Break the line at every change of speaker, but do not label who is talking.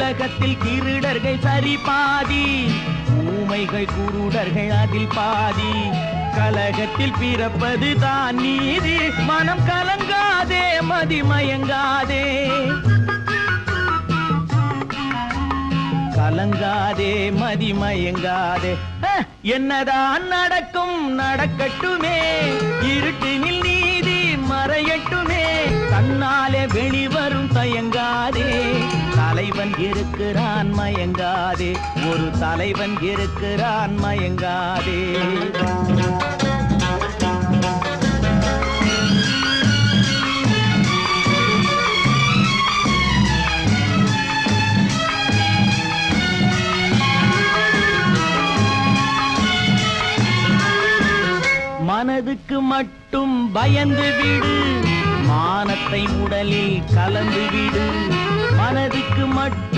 உலகத்தில் திருடர்கள் சரி பாதி, ஊமைகள் குருடர்கள் அதில் பாதி. கலகத்தில் பிறப்பது தான் நீதி, மனம் கலங்காதே மதிமயங்காதே, கலங்காதே மதிமயங்காதே. என்னதான் நடக்கும் நடக்கட்டுமே, இருட்டினில் நீதி மறையட்டுமே, தன்னாலே வெளிவரும் தயங்காதே, தலைவன் இருக்கிறான் மயங்காதே, ஒரு தலைவன் இருக்கிறான் மயங்காதே. மனதுக்கு மட்டும் பயந்து விடு, மானத்தை உடலில் கலந்து விடு, மனதுக்கு மட்டும்